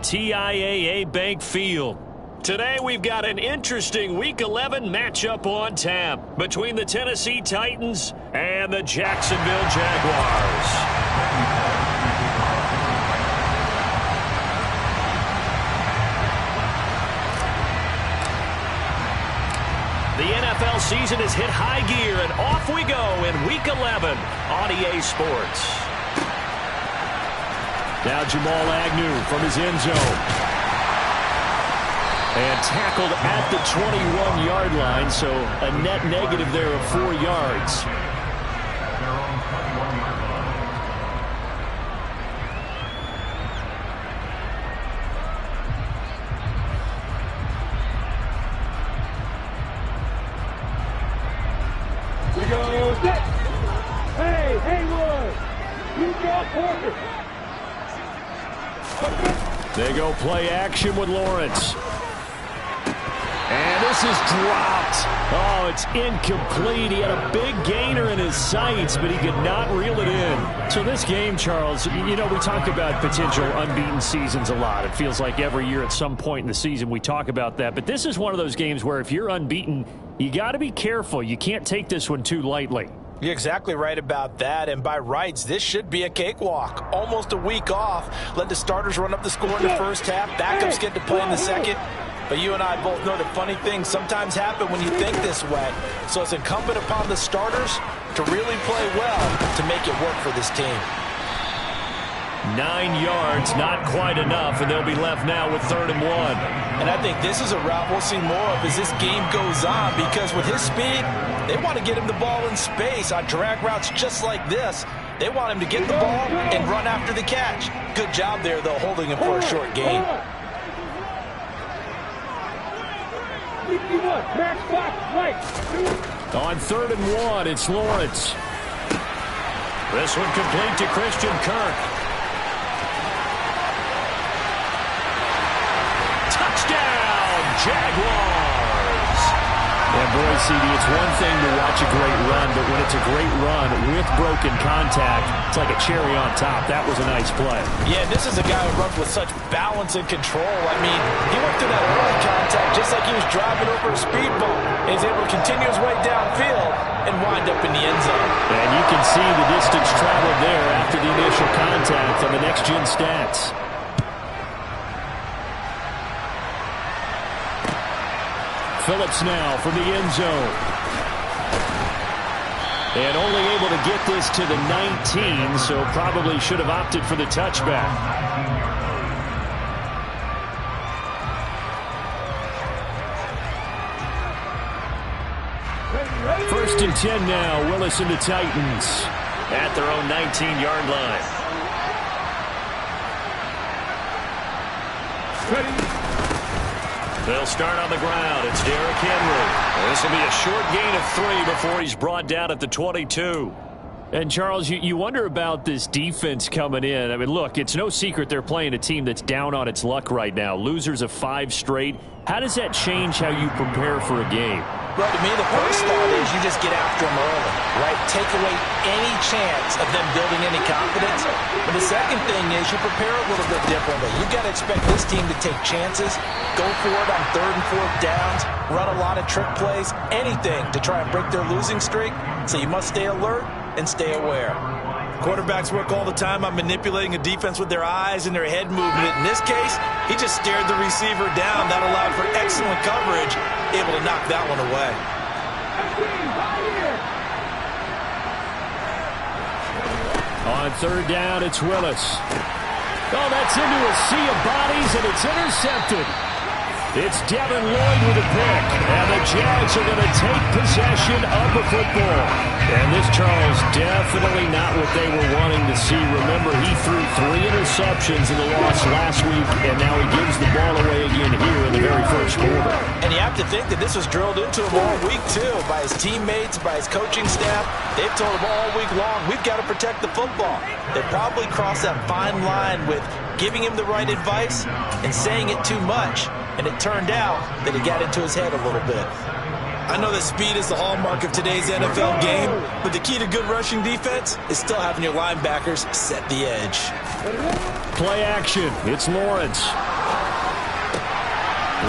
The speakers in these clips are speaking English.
TIAA Bank Field. Today we've got an interesting Week 11 matchup on tap between the Tennessee Titans and the Jacksonville Jaguars. The NFL season has hit high gear, and off we go in Week 11 on EA Sports. Now Jamal Agnew from his end zone. And tackled at the 21-yard line, so a net negative there of 4 yards. We go. Hey, Haywood! You got Porter! They go play action with Lawrence. And this is dropped. Oh, it's incomplete. He had a big gainer in his sights, but he could not reel it in. So this game, Charles, you know, we talk about potential unbeaten seasons a lot. It feels like every year at some point in the season we talk about that. But this is one of those games where if you're unbeaten, you got to be careful. You can't take this one too lightly. You're exactly right about that, and by rights, this should be a cakewalk. Almost a week off. Let the starters run up the score in the first half. Backups get to play in the second. But you and I both know that funny things sometimes happen when you think this way. So it's incumbent upon the starters to really play well to make it work for this team. 9 yards, not quite enough, and they'll be left now with 3rd and 1. And I think this is a route we'll see more of as this game goes on, because with his speed, they want to get him the ball in space on drag routes just like this. They want him to get the ball and run after the catch. Good job there, though, holding him for a short gain. On 3rd and 1, it's Lawrence. This one complete to Christian Kirk. Touchdown, Jaguars! And boy, CD, it's one thing to watch a great run, but when it's a great run with broken contact, it's like a cherry on top. That was a nice play. Yeah, this is a guy who runs with such balance and control. I mean, he went through that early contact just like he was driving over a speed bump. And he's able to continue his way downfield and wind up in the end zone. And you can see the distance traveled there after the initial contact on the next-gen stats. Phillips now from the end zone. And only able to get this to the 19, so probably should have opted for the touchback. First and 10 now, Willis and the Titans at their own 19-yard line. Ready. They'll start on the ground. It's Derrick Henry. This will be a short gain of 3 before he's brought down at the 22. And, Charles, you wonder about this defense coming in. I mean, look, it's no secret they're playing a team that's down on its luck right now. Losers of 5 straight. How does that change how you prepare for a game? Well, to me, the first thought is you just get after them early, right? Take away any chance of them building any confidence. But the second thing is you prepare a little bit differently. You've got to expect this team to take chances, go for it on 3rd and 4th downs, run a lot of trick plays, anything to try and break their losing streak. So you must stay alert and stay aware. Quarterbacks work all the time on manipulating a defense with their eyes and their head movement. In this case, he just stared the receiver down. That allowed for excellent coverage, able to knock that one away. On 3rd down, it's Willis. Oh, that's into a sea of bodies, and it's intercepted. It's Devin Lloyd with a pick, and the Jags are going to take possession of the football. And this, Charles, definitely not what they were wanting to see. Remember, he threw 3 interceptions in the loss last week, and now he gives the ball away again here in the very first quarter. And you have to think that this was drilled into him all week, too, by his teammates, by his coaching staff. They've told him all week long, we've got to protect the football. They probably crossed that fine line with giving him the right advice and saying it too much. And it turned out that it got into his head a little bit. I know that speed is the hallmark of today's NFL game, but the key to good rushing defense is still having your linebackers set the edge. Play action. It's Lawrence.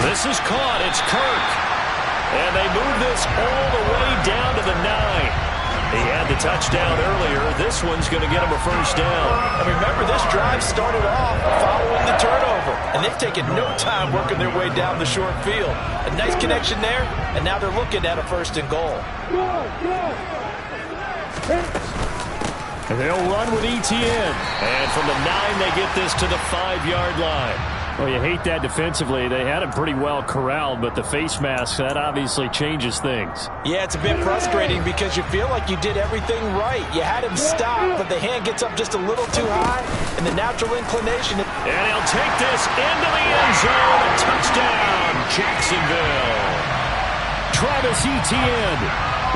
This is caught. It's Kirk. And they move this all the way down to the 9. He had the touchdown earlier. This one's going to get him a first down. And remember, this drive started off following the turnover. And they've taken no time working their way down the short field. A nice connection there, and now they're looking at a first and goal. And they'll run with Etienne. And from the 9, they get this to the 5-yard line. Well, you hate that defensively. They had him pretty well corralled, but the face mask, that obviously changes things. Yeah, it's a bit frustrating because you feel like you did everything right. You had him stop, but the hand gets up just a little too high, and the natural inclination. And he'll take this into the end zone. A touchdown, Jacksonville. Travis Etienne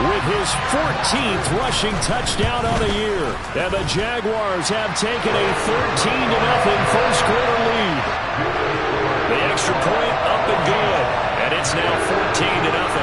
with his 14th rushing touchdown on the year. And the Jaguars have taken a 13-0 first quarter lead. The extra point up and good. And it's now 14-0.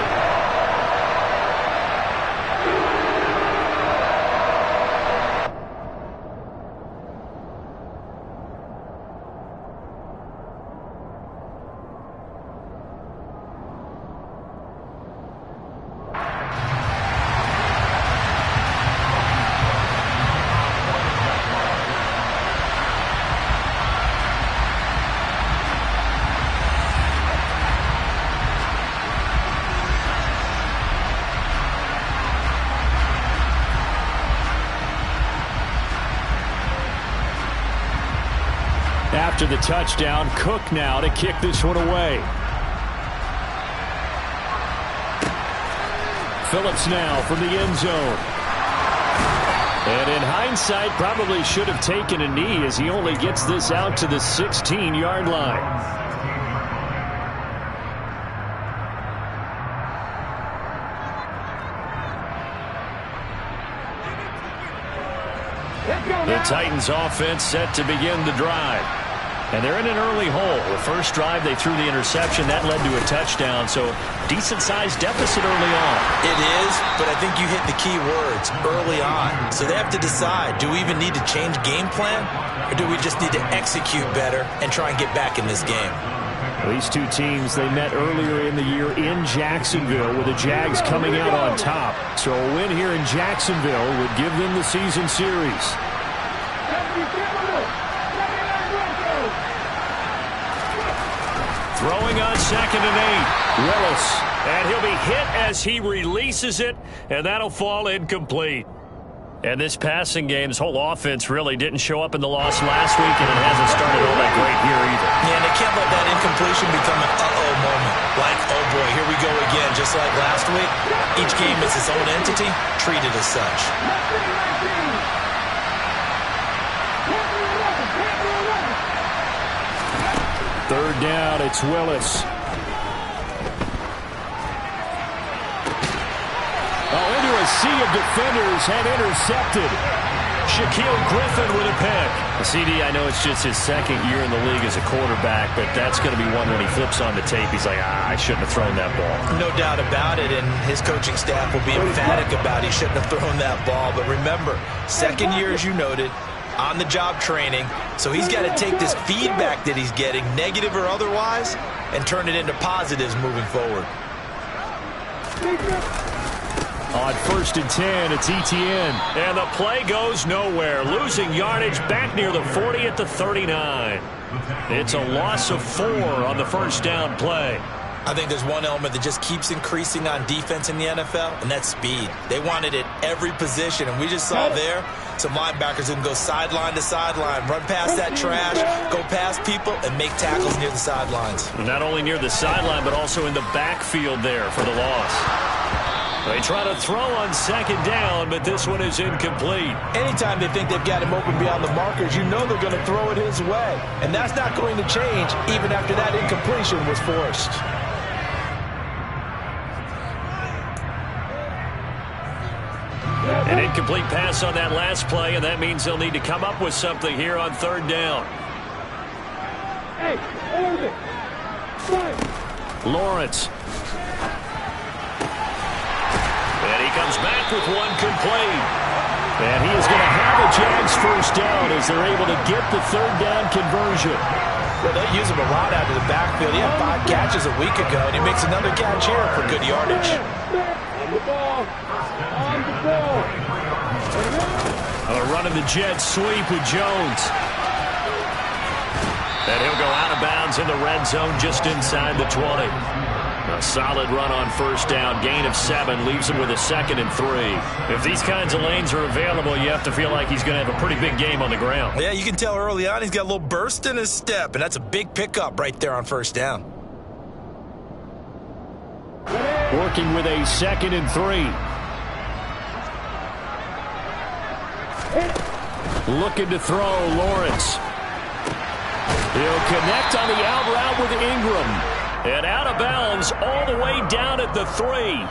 After the touchdown, Cook now to kick this one away. Phillips now from the end zone. And in hindsight, probably should have taken a knee as he only gets this out to the 16-yard line. The Titans offense set to begin the drive. And they're in an early hole. The first drive, they threw the interception. That led to a touchdown, so decent-sized deficit early on. It is, but I think you hit the key words, early on. So they have to decide, do we even need to change game plan, or do we just need to execute better and try and get back in this game? These two teams, they met earlier in the year in Jacksonville with the Jags coming out on top. So a win here in Jacksonville would give them the season series. Throwing on 2nd and 8. Willis. And he'll be hit as he releases it, and that'll fall incomplete. And this passing game, this whole offense really didn't show up in the loss last week, and it hasn't started all that great here either. Yeah, and they can't let that incompletion become an uh-oh moment. Like, oh boy, here we go again, just like last week. Each game is its own entity, treated as such. Third down, it's Willis. Oh, into a sea of defenders and intercepted. Shaquille Griffin with a pick. CD, I know it's just his second year in the league as a quarterback, but that's going to be one when he flips on the tape. He's like, I shouldn't have thrown that ball. No doubt about it, and his coaching staff will be emphatic about he shouldn't have thrown that ball. But remember, second year, as you noted, on-the-job training, so he's got to take this feedback that he's getting, negative or otherwise, and turn it into positives moving forward. On 1st and 10, it's Etienne. And the play goes nowhere. Losing yardage back near the 40 at the 39. It's a loss of 4 on the first down play. I think there's one element that just keeps increasing on defense in the NFL, and that's speed. They want it at every position, and we just saw there some linebackers who can go sideline to sideline, run past that trash, go past people, and make tackles near the sidelines. Not only near the sideline, but also in the backfield there for the loss. They try to throw on 2nd down, but this one is incomplete. Anytime they think they've got him open beyond the markers, you know they're going to throw it his way. And that's not going to change even after that incompletion was forced. An incomplete pass on that last play, and that means they'll need to come up with something here on 3rd down. Hey, Lawrence. And he comes back with one complete. And he is going to have a Jags first down as they're able to get the 3rd down conversion. Well, they use him a lot out of the backfield. He had 5 catches a week ago, and he makes another catch here for good yardage. On the ball. On the ball. Running the jet sweep with Jones. And he'll go out of bounds in the red zone just inside the 20. A solid run on first down. Gain of 7 leaves him with a 2nd and 3. If these kinds of lanes are available, you have to feel like he's going to have a pretty big game on the ground. Yeah, you can tell early on he's got a little burst in his step, and that's a big pickup right there on first down. Working with a 2nd and 3. Looking to throw, Lawrence. He'll connect on the out route with Ingram. And out of bounds all the way down at the 3.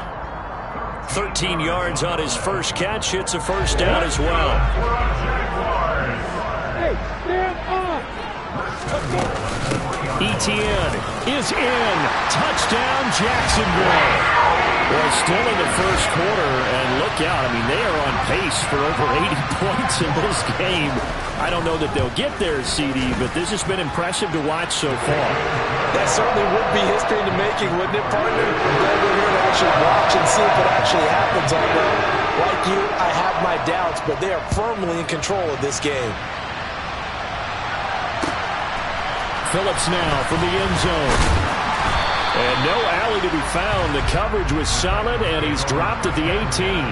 13 yards on his first catch. It's a first down as well. Hey, stand up. Etienne is in. Touchdown, Jacksonville. Well, still in the first quarter, and look out. I mean, they are on pace for over 80 points in this game. I don't know that they'll get there, CD, but this has been impressive to watch so far. That certainly would be history in the making, wouldn't it, partner? I'm glad we're here to actually watch and see if it actually happens. Although, like you, I have my doubts, but they are firmly in control of this game. Phillips now from the end zone. And no alley to be found. The coverage was solid, and he's dropped at the 18.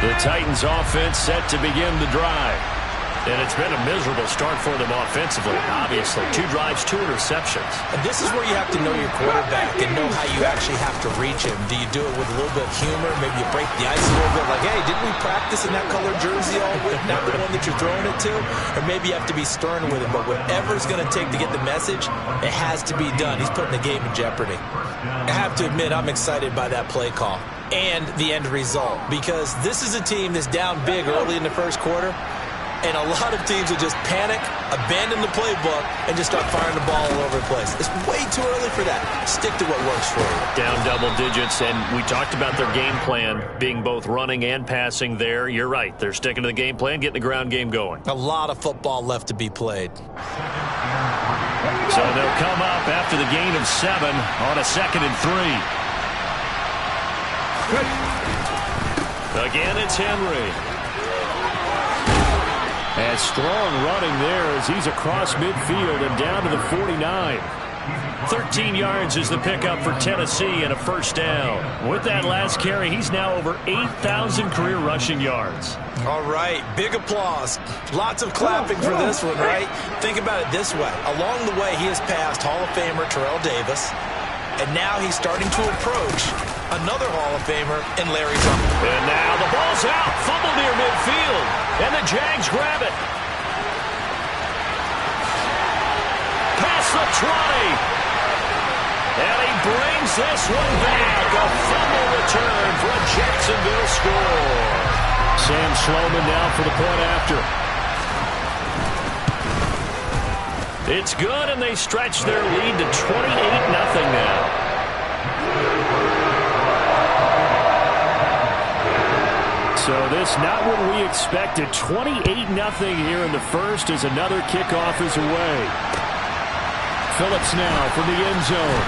The Titans offense set to begin the drive. And it's been a miserable start for them offensively. Obviously, 2 drives, 2 interceptions. And this is where you have to know your quarterback and know how you actually have to reach him. Do you do it with a little bit of humor? Maybe you break the ice a little bit like, hey, didn't we practice in that color jersey all week? Not the one that you're throwing it to? Or maybe you have to be stern with him. But whatever it's going to take to get the message, it has to be done. He's putting the game in jeopardy. I have to admit, I'm excited by that play call and the end result. Because this is a team that's down big early in the first quarter. And a lot of teams will just panic, abandon the playbook, and just start firing the ball all over the place. It's way too early for that. Stick to what works for you. Down double digits, and we talked about their game plan being both running and passing there. You're right. They're sticking to the game plan, getting the ground game going. A lot of football left to be played. So they'll come up after the gain of 7 on a 2nd and 3. Again, it's Henry. And strong running there as he's across midfield and down to the 49. 13 yards is the pickup for Tennessee and a first down. With that last carry, he's now over 8,000 career rushing yards. All right, big applause. Lots of clapping for this one, right? Think about it this way. Along the way, he has passed Hall of Famer Terrell Davis, and now he's starting to approach another Hall of Famer in Larry Zucker. And now the ball's out, fumble near midfield, and the Jags grab it. Past the 20. And he brings this one back. A fumble return for a Jacksonville score. Sam Sloman now for the point after. It's good, and they stretch their lead to 28-0 now. So this not what we expected. 28-0 here in the first as another kickoff is away. Phillips now from the end zone.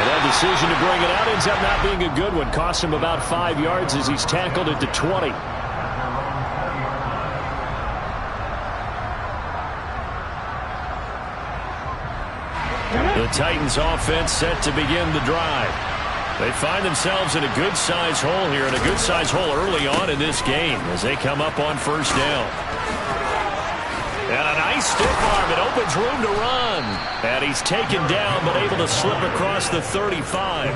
And that decision to bring it out ends up not being a good one. Cost him about 5 yards as he's tackled at the 20. The Titans offense set to begin the drive. They find themselves in a good-sized hole here, and a good-sized hole early on in this game as they come up on first down. And a nice stiff arm. It opens room to run. And he's taken down, but able to slip across the 35.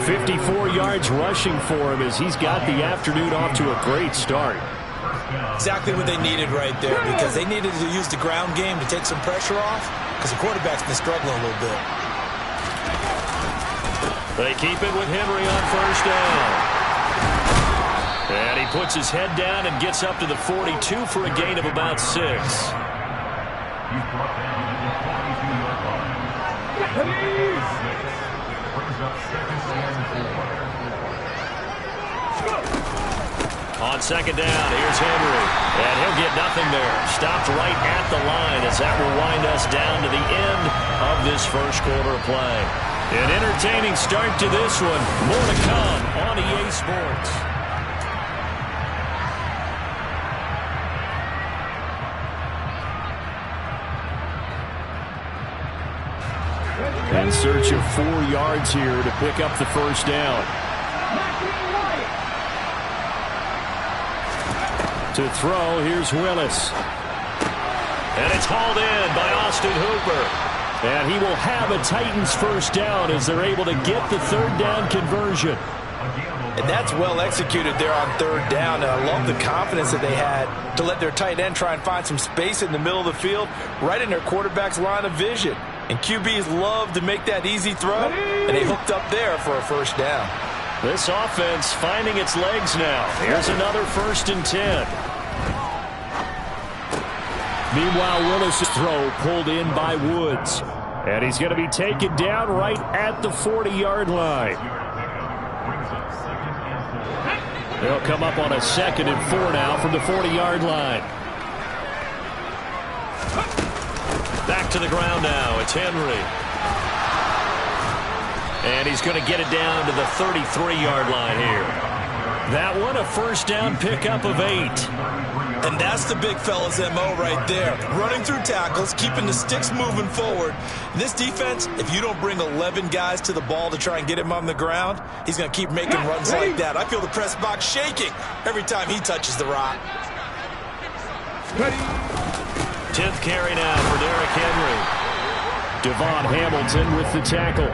54 yards rushing for him as he's got the afternoon off to a great start. Exactly what they needed right there, because they needed to use the ground game to take some pressure off, because the quarterback's been struggling a little bit. They keep it with Henry on first down. And he puts his head down and gets up to the 42 for a gain of about 6. On second down, here's Henry. And he'll get nothing there. Stopped right at the line as that will wind us down to the end of this first quarter of play. An entertaining start to this one. More to come on EA Sports. In search of 4 yards here to pick up the first down. To throw, here's Willis. And it's hauled in by Austin Hooper. And he will have a Titans first down as they're able to get the third down conversion. And that's well executed there on third down. And I love the confidence that they had to let their tight end try and find some space in the middle of the field, right in their quarterback's line of vision. And QBs love to make that easy throw, and they hooked up there for a first down. This offense finding its legs now. Here's another 1st and 10. Meanwhile, Willis' throw pulled in by Woods. And he's going to be taken down right at the 40-yard line. They'll come up on a 2nd and 4 now from the 40-yard line. Back to the ground now. It's Henry. And he's going to get it down to the 33-yard line here. That one a first down pickup of 8. And that's the big fella's MO right there. Running through tackles, keeping the sticks moving forward. This defense, if you don't bring 11 guys to the ball to try and get him on the ground, he's going to keep making runs like that. I feel the press box shaking every time he touches the rock. 10th carry now for Derrick Henry. Devon Hamilton with the tackle.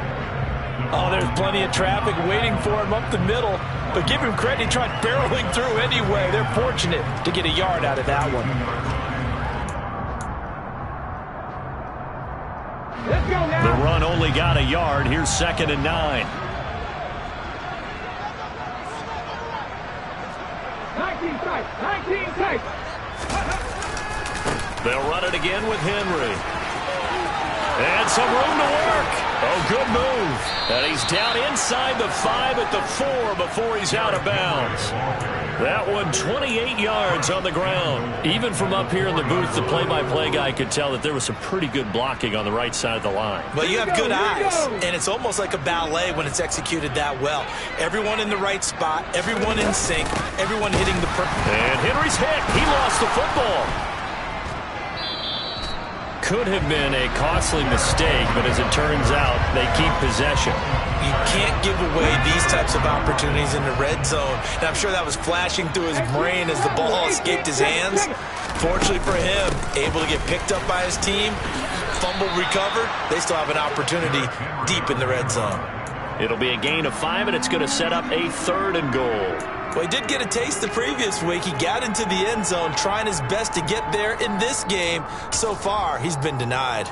Oh, there's plenty of traffic waiting for him up the middle. But give him credit, he tried barreling through anyway. They're fortunate to get a yard out of that one. Let's go now. The run only got a yard. Here's 2nd and 9. 19 tight. 19 tight. They'll run it again with Henry. And some room to work. Oh, good move. And he's down inside the 5 at the 4 before he's out of bounds. That one 28 yards on the ground. Even from up here in the booth, the play-by-play guy could tell that there was some pretty good blocking on the right side of the line. Well, you have good eyes, and it's almost like a ballet when it's executed that well. Everyone in the right spot, everyone in sync, everyone hitting the... And Henry's hit. He lost the football. Could have been a costly mistake, but as it turns out, they keep possession. You can't give away these types of opportunities in the red zone. And I'm sure that was flashing through his brain as the ball escaped his hands. Fortunately for him, able to get picked up by his team, fumble recovered, they still have an opportunity deep in the red zone. It'll be a gain of 5, and it's going to set up a 3rd and goal. Well, he did get a taste the previous week. He got into the end zone, trying his best to get there in this game. So far, he's been denied.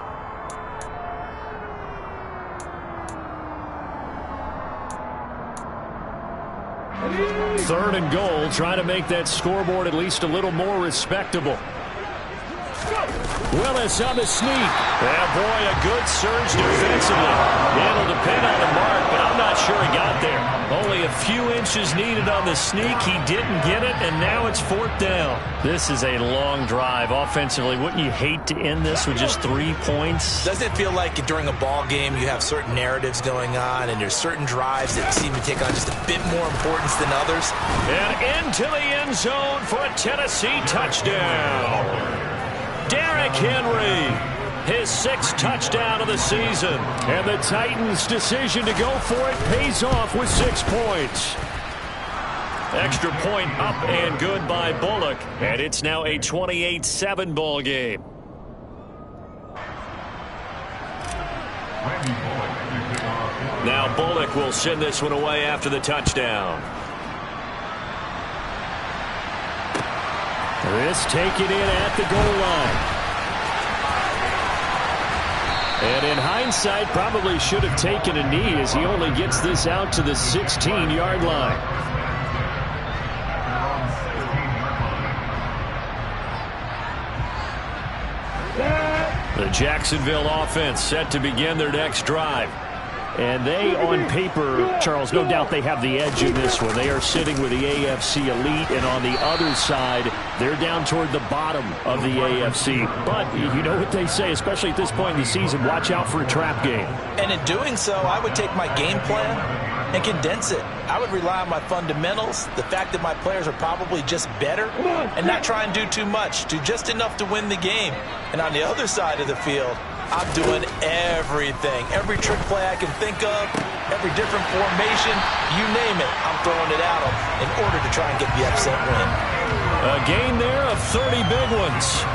Third and goal, trying to make that scoreboard at least a little more respectable. Willis on the sneak. Yeah, boy, a good surge defensively. It'll depend on the mark, but I'm not sure he got there. Only a few inches needed on the sneak. He didn't get it, and now it's 4th down. This is a long drive offensively. Wouldn't you hate to end this with just 3 points? Doesn't it feel like during a ball game you have certain narratives going on, and there's certain drives that seem to take on just a bit more importance than others? And into the end zone for a Tennessee touchdown. Derrick Henry, his 6th touchdown of the season. And the Titans' decision to go for it pays off with 6 points. Extra point up and good by Bullock. And it's now a 28-7 ball game. Now Bullock will send this one away after the touchdown. This taken in at the goal line. And in hindsight, probably should have taken a knee as he only gets this out to the 16-yard line. The Jacksonville offense set to begin their next drive. And they, on paper, Charles, no doubt they have the edge in this one. They are sitting with the AFC elite, and on the other side, they're down toward the bottom of the AFC. But you know what they say, especially at this point in the season, watch out for a trap game. And in doing so, I would take my game plan and condense it. I would rely on my fundamentals, the fact that my players are probably just better, and not try and do too much, do just enough to win the game. And on the other side of the field, I'm doing everything. Every trick play I can think of, every different formation, you name it, I'm throwing it at them in order to try and get the upset win. A gain there of 30 big ones.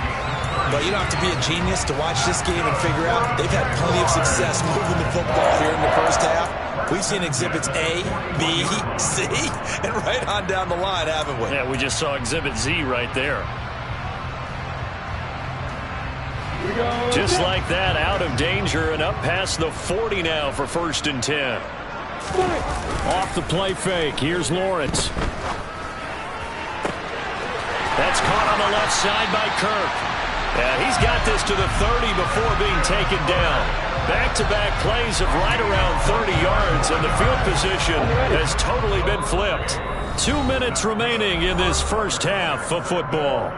But you don't have to be a genius to watch this game and figure out they've had plenty of success moving the football here in the first half. We've seen exhibits A, B, C, and right on down the line, haven't we? Yeah, we just saw exhibit Z right there. Just like that, out of danger and up past the 40 now for 1st and 10. Off the play fake. Here's Lawrence. That's caught on the left side by Kirk. And he's got this to the 30 before being taken down. Back-to-back plays of right around 30 yards, and the field position has totally been flipped. 2 minutes remaining in this first half of football.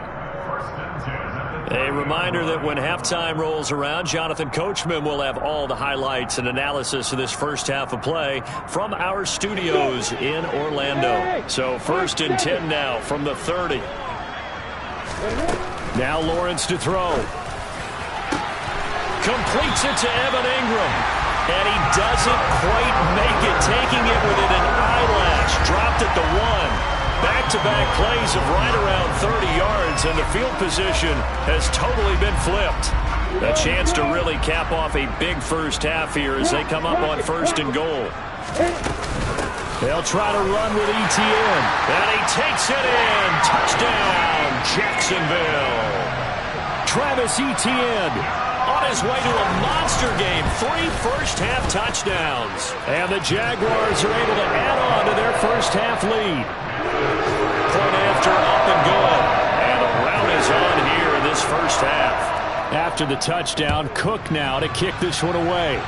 A reminder that when halftime rolls around, Jonathan Coachman will have all the highlights and analysis of this first half of play from our studios in Orlando. So 1st and 10 now from the 30. Now Lawrence to throw. Completes it to Evan Ingram. And he doesn't quite make it, taking it within an eyelash. Dropped at the 1. Back-to-back plays of right around 30 yards, and the field position has totally been flipped. A chance to really cap off a big first half here as they come up on 1st and goal. They'll try to run with Etienne, and he takes it in. Touchdown, Jacksonville. Travis Etienne on his way to a monster game. 3 first-half touchdowns. And the Jaguars are able to add on to their first-half lead. Point after, up and good. And the round is on here in this first half. After the touchdown, Cook now to kick this one away.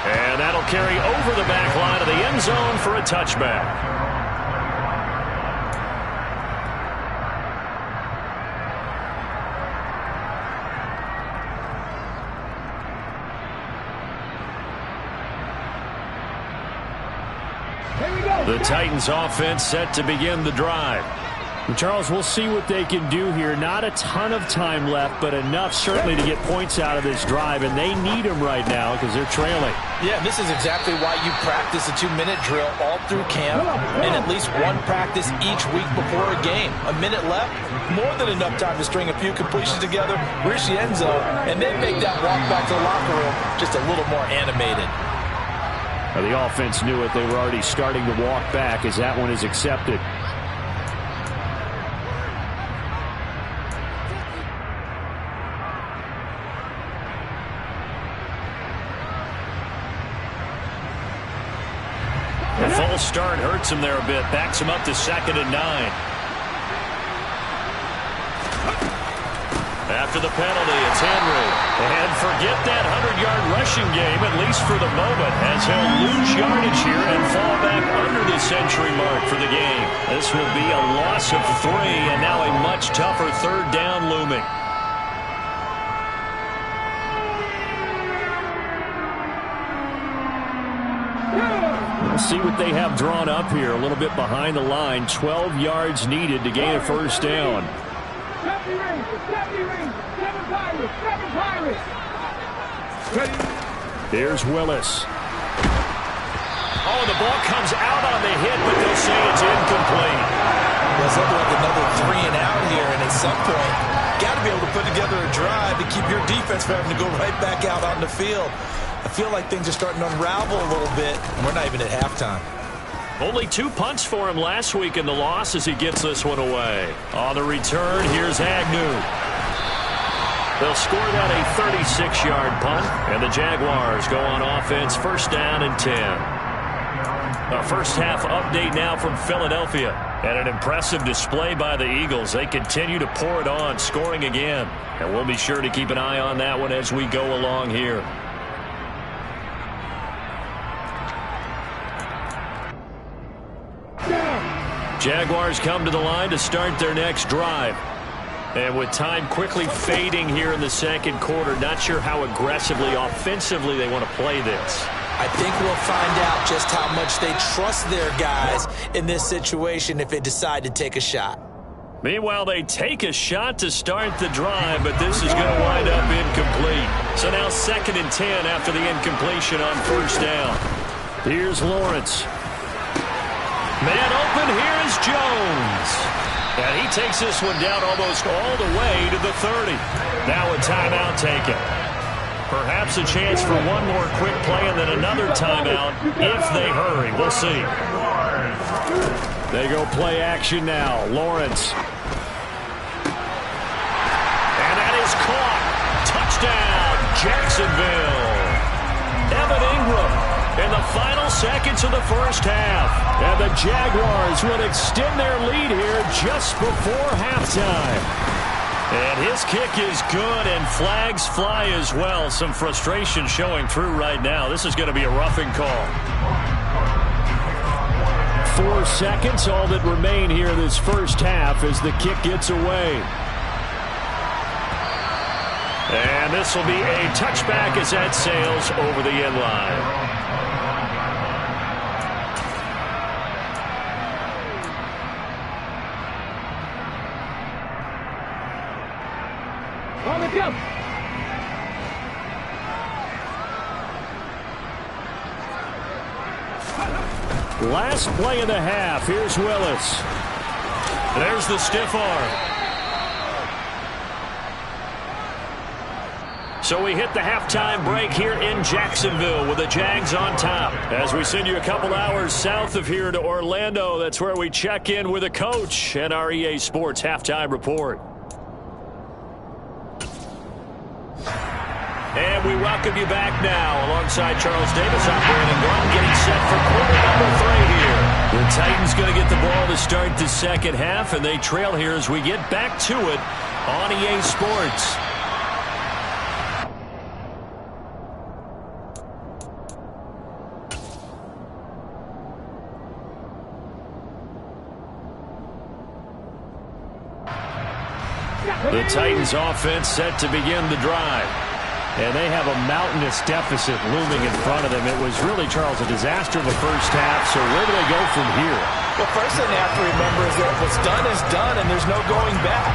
And that'll carry over the back line of the end zone for a touchback. The Titans offense set to begin the drive. And Charles, we'll see what they can do here. Not a ton of time left, but enough certainly to get points out of this drive, and they need them right now because they're trailing. Yeah, this is exactly why you practice a 2-minute drill all through camp and at least one practice each week before a game. A minute left, more than enough time to string a few completions together, reach the end zone, and then make that walk back to the locker room just a little more animated. Now, the offense knew it. They were already starting to walk back as that one is accepted. The false start hurts him there a bit. Backs him up to 2nd and 9. After the penalty, it's Henry. And forget that 100-yard rushing game, at least for the moment, as he'll lose yardage here and fall back under the century mark for the game. This will be a loss of 3, and now a much tougher 3rd down looming. We'll see what they have drawn up here. A little bit behind the line. 12 yards needed to gain a first down. Here's Willis. Oh, the ball comes out on the hit, but they'll say it's incomplete. Well, it's looking like another 3 and out here, and at some point, got to be able to put together a drive to keep your defense from having to go right back out on the field. I feel like things are starting to unravel a little bit, and we're not even at halftime. Only 2 punts for him last week in the loss as he gets this one away. On the return, here's Agnew. They'll score that a 36-yard punt, and the Jaguars go on offense 1st down and 10. A first-half update now from Philadelphia. And an impressive display by the Eagles. They continue to pour it on, scoring again. And we'll be sure to keep an eye on that one as we go along here. Jaguars come to the line to start their next drive. And with time quickly fading here in the second quarter, not sure how aggressively, offensively they want to play this. I think we'll find out just how much they trust their guys in this situation if they decide to take a shot. Meanwhile, they take a shot to start the drive, but this is going to wind up incomplete. So now 2nd and 10 after the incompletion on first down. Here's Lawrence. Man open, here is Jones. And he takes this one down almost all the way to the 30. Now a timeout taken. Perhaps a chance for one more quick play and then another timeout if they hurry. We'll see. They go play action now. Lawrence. And that is caught. Touchdown, Jacksonville. Evan Ingram in the final seconds of the first half. And the Jaguars will extend their lead here just before halftime. And his kick is good, and flags fly as well. Some frustration showing through right now. This is going to be a roughing call. 4 seconds, all that remain here this first half as the kick gets away. And this will be a touchback as that sails over the end line. On the jump. Last play of the half. Here's Willis. There's the stiff arm. So we hit the halftime break here in Jacksonville with the Jags on top. As we send you a couple hours south of here to Orlando, that's where we check in with a coach and our EA Sports halftime report. And we welcome you back now alongside Charles Davis. I'm Brandon Glenn getting set for quarter number 3 here. The Titans going to get the ball to start the second half, and they trail here as we get back to it on EA Sports. The Titans offense set to begin the drive. And they have a mountainous deficit looming in front of them. It was really, Charles, a disaster of a first half. So where do they go from here? Well, first thing they have to remember is that what's done is done, and there's no going back.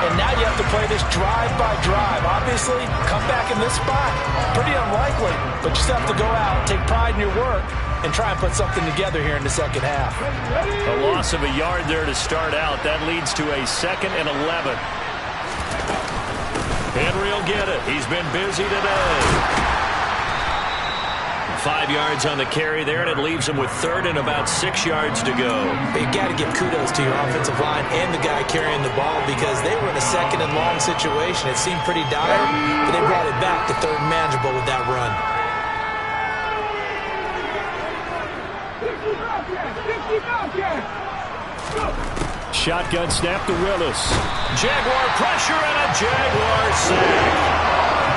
And now you have to play this drive by drive. Obviously, come back in this spot, pretty unlikely. But you just have to go out, take pride in your work, and try and put something together here in the second half. A loss of a yard there to start out. That leads to a 2nd and 11. Henry will get it. He's been busy today. 5 yards on the carry there, and it leaves him with 3rd and about 6 yards to go. You got to give kudos to your offensive line and the guy carrying the ball because they were in a 2nd and long situation. It seemed pretty dire, but they brought it back to 3rd and manageable with that run. Shotgun snap to Willis. Jaguar pressure and a Jaguar sack.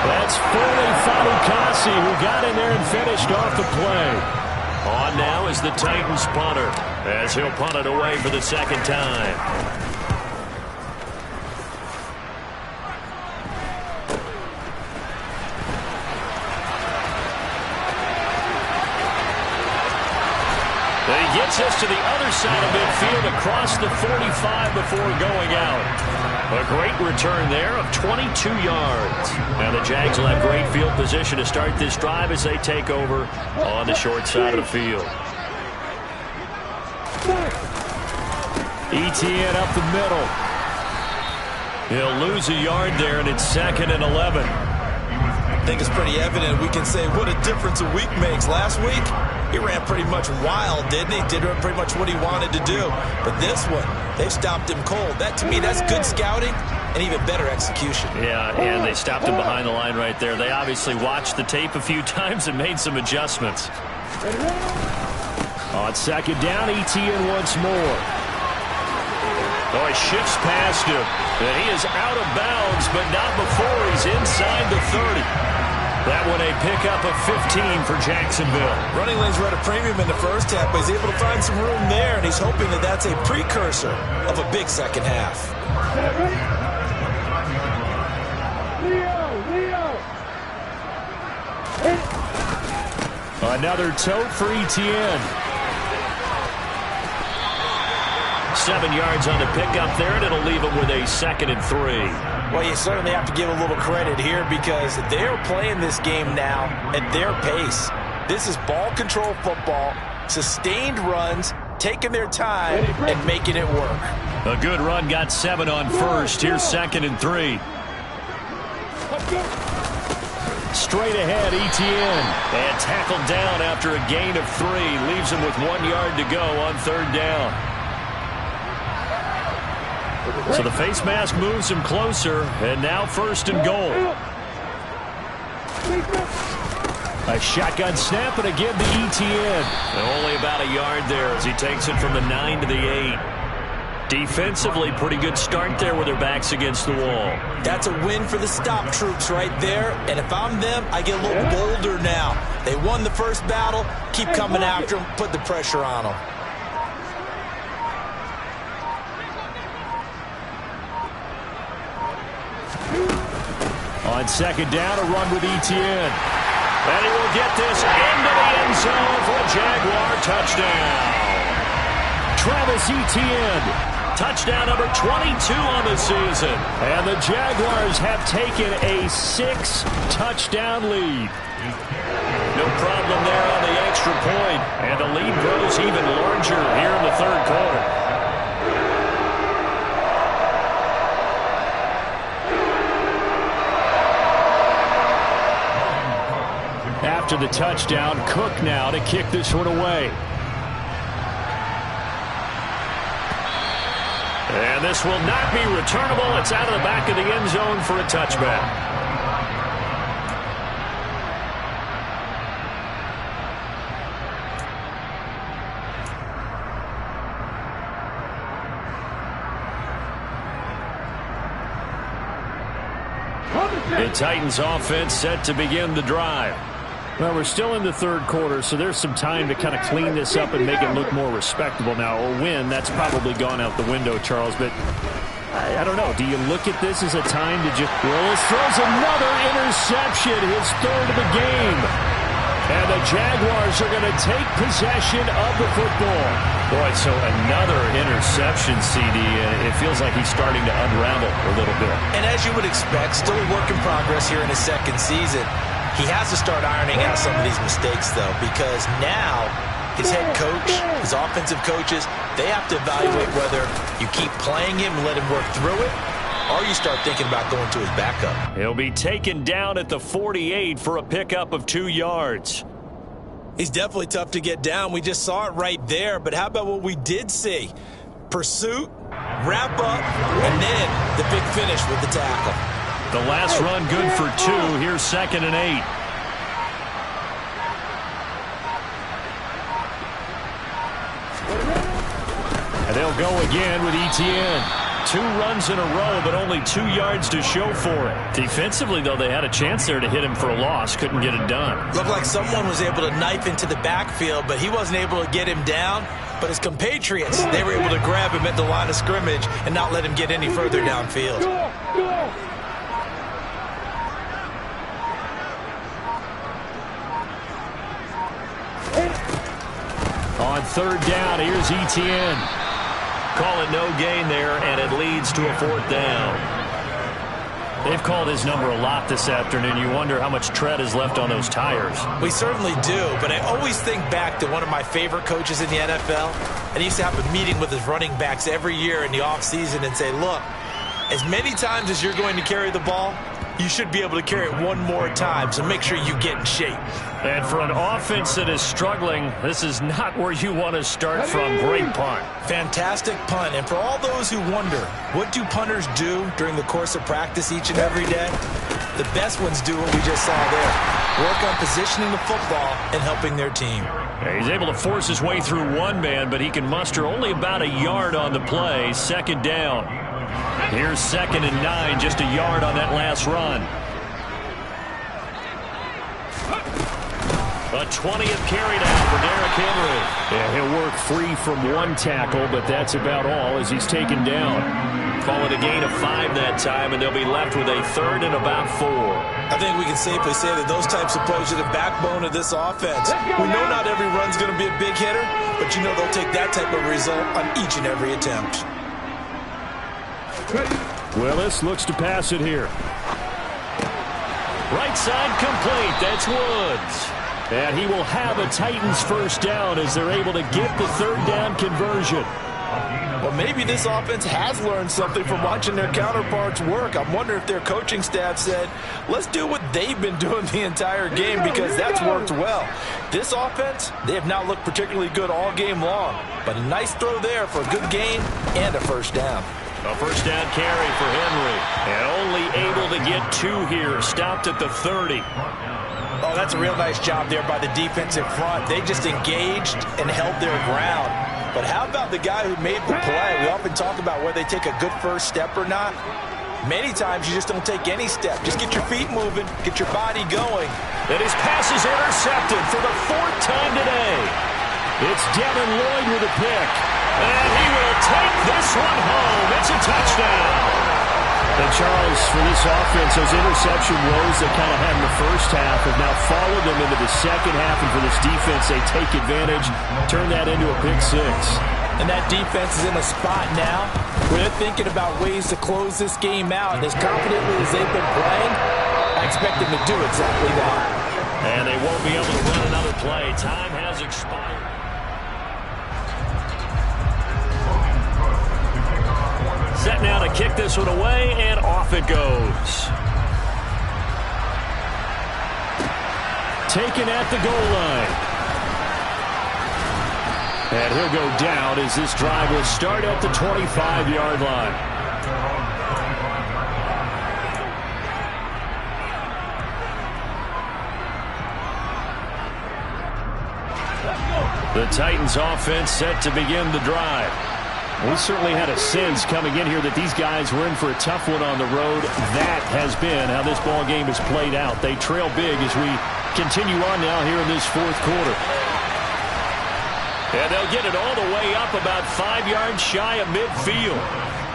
That's Foley Fatukasi who got in there and finished off the play. On now is the Titans punter as he'll punt it away for the second time. He gets us to the other side of midfield across the 45 before going out. A great return there of 22 yards. Now the Jags will have great field position to start this drive as they take over on the short side of the field. ETN up the middle. He'll lose a yard there, and it's 2nd and 11. I think it's pretty evident we can say what a difference a week makes. Last week, he ran pretty much wild, didn't he? Did pretty much what he wanted to do. But this one, they stopped him cold. That, to me, that's good scouting and even better execution. Yeah, and they stopped him behind the line right there. They obviously watched the tape a few times and made some adjustments. On 2nd down, ETN once more. Oh, he shifts past him. And he is out of bounds, but not before he's inside the 30. That one a pickup of 15 for Jacksonville. Running lanes were at a premium in the first half, but he's able to find some room there, and he's hoping that that's a precursor of a big second half. Another tote for Etienne. 7 yards on the pickup there, and it'll leave him with a 2nd and 3. Well, you certainly have to give a little credit here because they're playing this game now at their pace. This is ball control football, sustained runs, taking their time and making it work. A good run got 7 on first. Here's 2nd and 3. Straight ahead, Etienne. And tackled down after a gain of 3. Leaves him with 1 yard to go on 3rd down. So the face mask moves him closer, and now 1st and goal. A shotgun snap, and again to Etienne. And only about a yard there as he takes it from the 9 to the 8. Defensively, pretty good start there with their backs against the wall. That's a win for the stop troops right there. And if I'm them, I get a little bolder now. They won the first battle. Keep coming after them. Put the pressure on them. On 2nd down, a run with Etienne. And he will get this into the end zone for a Jaguar touchdown. Travis Etienne. Touchdown number 22 on the season. And the Jaguars have taken a 6-touchdown lead. No problem there on the extra point. And the lead grows even larger here in the 3rd quarter. After the touchdown, Cook now to kick this one away. And this will not be returnable. It's out of the back of the end zone for a touchback. The Titans offense set to begin the drive. Well, we're still in the 3rd quarter, so there's some time to kind of clean this up and make it look more respectable. Now, a win, that's probably gone out the window, Charles, but I don't know. Do you look at this as a time to just... Willis throws another interception, his 3rd of the game. And the Jaguars are going to take possession of the football. Boy, so another interception, CD. It feels like he's starting to unravel a little bit. And as you would expect, still a work in progress here in his 2nd season. He has to start ironing out some of these mistakes, though, because now his head coach, his offensive coaches, they have to evaluate whether you keep playing him and let him work through it, or you start thinking about going to his backup. He'll be taken down at the 48 for a pickup of 2 yards. He's definitely tough to get down. We just saw it right there, but how about what we did see? Pursuit, wrap up, and then the big finish with the tackle. The last run good for 2. Here's 2nd and 8. And they'll go again with Etienne. 2 runs in a row, but only 2 yards to show for it. Defensively, though, they had a chance there to hit him for a loss. Couldn't get it done. Looked like someone was able to knife into the backfield, but he wasn't able to get him down. But his compatriots, they were able to grab him at the line of scrimmage and not let him get any further downfield. On 3rd down, here's Etienne. Call it no gain there, and it leads to a 4th down. They've called his number a lot this afternoon. You wonder how much tread is left on those tires. We certainly do, but I always think back to one of my favorite coaches in the NFL, and he used to have a meeting with his running backs every year in the offseason and say, look, as many times as you're going to carry the ball, you should be able to carry it 1 more time, so make sure you get in shape. And for an offense that is struggling, this is not where you want to start from. Great punt. Fantastic punt. And for all those who wonder, what do punters do during the course of practice each and every day? The best ones do what we just saw there. Work on positioning the football and helping their team. Yeah, he's able to force his way through 1 man, but he can muster only about a yard on the play. 2nd down. Here's 2nd and 9, just a yard on that last run. A 20th carry now for Derrick Henry. Yeah, he'll work free from one tackle, but that's about all as he's taken down. Call it a gain of 5 that time, and they'll be left with a 3rd and about 4. I think we can safely say that those types of plays are the backbone of this offense. We know not every run's going to be a big hitter, but you know they'll take that type of result on each and every attempt. Willis looks to pass it here. Right side complete. That's Woods. And he will have a Titans first down as they're able to get the 3rd down conversion. Well, maybe this offense has learned something from watching their counterparts work. I'm wondering if their coaching staff said, let's do what they've been doing the entire game because that's worked well. This offense, they have not looked particularly good all game long. But a nice throw there for a good gain and a first down. A first down carry for Henry. And only able to get 2 here. Stopped at the 30. Oh, that's a real nice job there by the defensive front. They just engaged and held their ground. But how about the guy who made the play? We often talk about whether they take a good first step or not. Many times you just don't take any step. Just get your feet moving, get your body going. And his pass is intercepted for the 4th time today. It's Devin Lloyd with a pick. And he will take this one home. It's a touchdown. And Charles, for this offense, those interception woes that kind of had in the first half have now followed them into the second half. And for this defense, they take advantage, turn that into a pick 6. And that defense is in a spot now where they're thinking about ways to close this game out. And as confidently as they've been playing, I expect them to do exactly that. And they won't be able to run another play. Time has expired. Set now to kick this one away, and off it goes. Taken at the goal line. And he'll go down as this drive will start at the 25-yard line. The Titans offense set to begin the drive. We certainly had a sense coming in here that these guys were in for a tough one on the road. That has been how this ball game has played out. They trail big as we continue on now here in this 4th quarter. And they'll get it all the way up about 5 yards shy of midfield.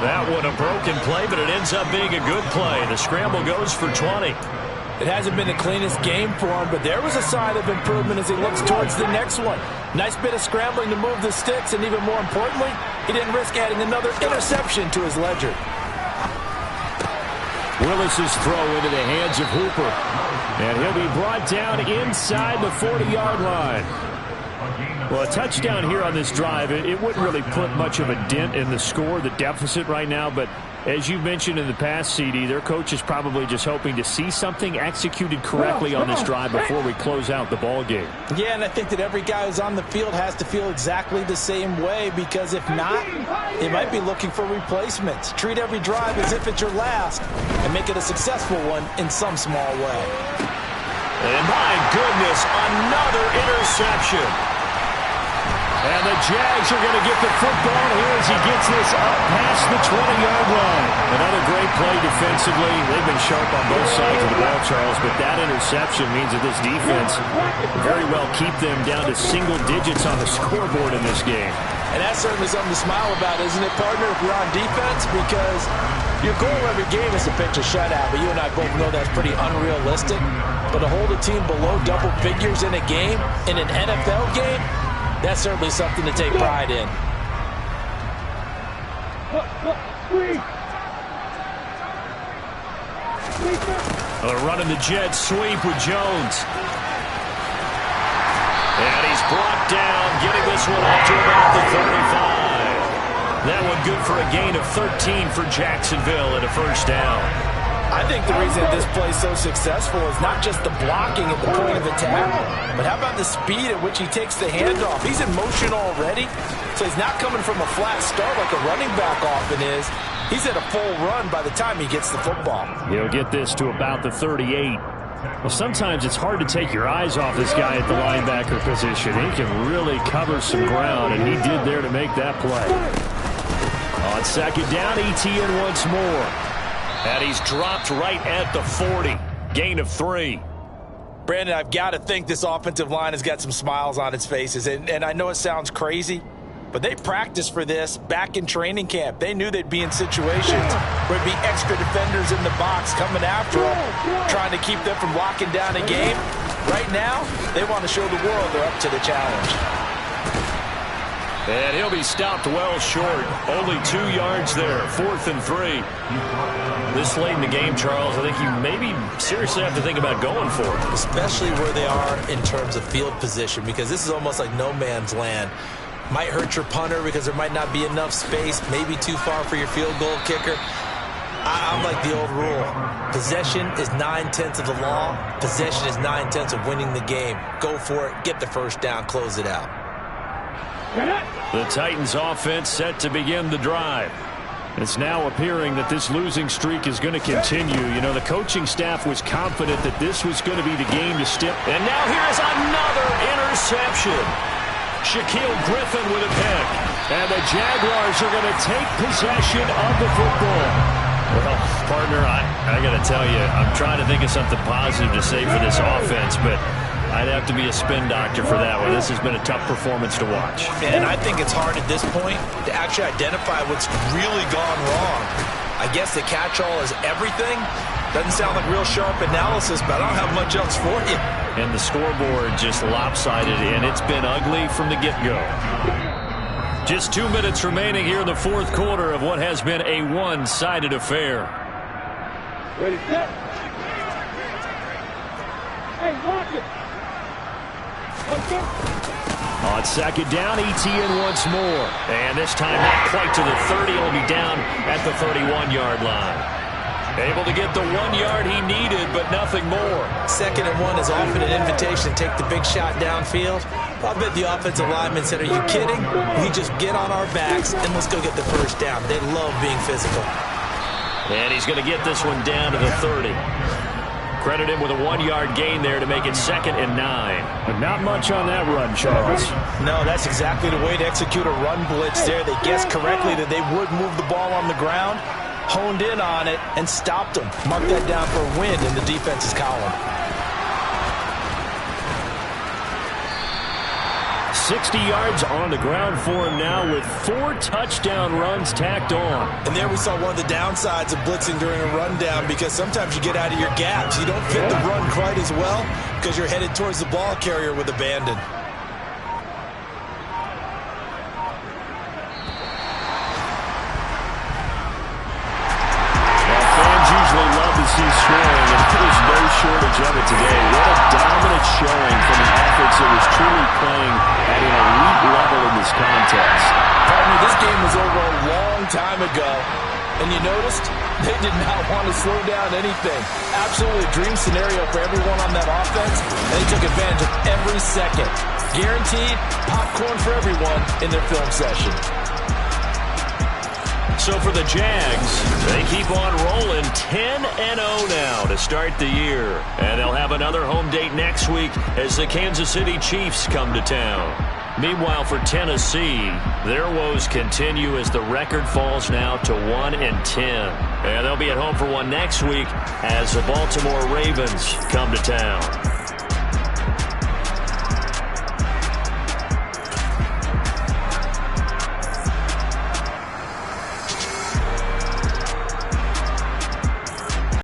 That one a broken play, but it ends up being a good play. The scramble goes for 20. It hasn't been the cleanest game for him, but there was a sign of improvement as he looks towards the next one. Nice bit of scrambling to move the sticks, and even more importantly, he didn't risk adding another interception to his ledger. Willis's throw into the hands of Hooper. And he'll be brought down inside the 40-yard line. Well, a touchdown here on this drive, it wouldn't really put much of a dent in the score, the deficit right now, but as you mentioned in the past, CD, their coach is probably just hoping to see something executed correctly on this drive before we close out the ball game. Yeah, and I think that every guy who's on the field has to feel exactly the same way, because if not, they might be looking for replacements. Treat every drive as if it's your last and make it a successful one in some small way. And my goodness, another interception. And the Jags are going to get the football here as he gets this up past the 20-yard line. Another great play defensively. They've been sharp on both sides of the ball, Charles, but that interception means that this defense very well keep them down to single digits on the scoreboard in this game. And that's certainly something to smile about, isn't it, partner, if you're on defense? Because your goal every game is to pitch a shutout, but you and I both know that's pretty unrealistic. But to hold a team below double figures in a game, in an NFL game, that's certainly something to take pride in. Running the jet sweep with Jones. And he's brought down, getting this one out to about the 35. That one good for a gain of 13 for Jacksonville and a first down. I think the reason this play is so successful is not just the blocking at the point of attack, but how about the speed at which he takes the handoff? He's in motion already, so he's not coming from a flat start like a running back often is. He's at a full run by the time he gets the football. He'll get this to about the 38. Well, sometimes it's hard to take your eyes off this guy at the linebacker position. He can really cover some ground, and he did there to make that play. On second down, ETN once more. And he's dropped right at the 40. Gain of 3. Brandon, I've got to think this offensive line has got some smiles on its faces. And I know it sounds crazy, but they practiced for this back in training camp. They knew they'd be in situations where there'd be extra defenders in the box coming after them, trying to keep them from locking down a game. Right now, they want to show the world they're up to the challenge. And he'll be stopped well short. Only 2 yards there. 4th and 3. This late in the game, Charles, I think you maybe seriously have to think about going for it. Especially where they are in terms of field position, because this is almost like no man's land. Might hurt your punter because there might not be enough space, maybe too far for your field goal kicker. I'm like the old rule. Possession is 9/10 of the law. Possession is 9/10 of winning the game. Go for it. Get the first down. Close it out. The Titans offense set to begin the drive. It's now appearing that this losing streak is going to continue. You know, the coaching staff was confident that this was going to be the game to step. And now here's another interception. Shaquille Griffin with a pick. And the Jaguars are going to take possession of the football. Well, partner, I got to tell you, I'm trying to think of something positive to say for this offense, but I'd have to be a spin doctor for that one. This has been a tough performance to watch. And I think it's hard at this point to actually identify what's really gone wrong. I guess the catch-all is everything. Doesn't sound like real sharp analysis, but I don't have much else for you. And the scoreboard just lopsided, and it's been ugly from the get-go. Just 2 minutes remaining here in the 4th quarter of what has been a one-sided affair. Ready, set. Hey, lock it. On 2nd down, ETN once more. And this time not quite to the 30. He'll be down at the 31-yard line. Able to get the 1 yard he needed, but nothing more. 2nd and 1 is often an invitation to take the big shot downfield. I bet the offensive lineman said, are you kidding? We just get on our backs and let's go get the first down. They love being physical. And he's going to get this one down to the 30. Credit him with a 1 yard gain there to make it 2nd and 9. But not much on that run, Charles. No, that's exactly the way to execute a run blitz there. They guessed correctly that they would move the ball on the ground, honed in on it, and stopped them. Mark that down for a win in the defense's column. 60 yards on the ground for him now with 4 touchdown runs tacked on. And there we saw one of the downsides of blitzing during a rundown, because sometimes you get out of your gaps. You don't fit the run quite as well because you're headed towards the ball carrier with abandon. See scoring, and there's no shortage of it today. What a dominant showing from an offense that was truly playing at an elite level in this contest. Partner, this game was over a long time ago, and you noticed they did not want to slow down anything. Absolutely a dream scenario for everyone on that offense, and they took advantage of every second. Guaranteed popcorn for everyone in their film session. So for the Jags, they keep on rolling 10-0 now to start the year. And they'll have another home date next week as the Kansas City Chiefs come to town. Meanwhile, for Tennessee, their woes continue as the record falls now to 1-10. And they'll be at home for one next week as the Baltimore Ravens come to town.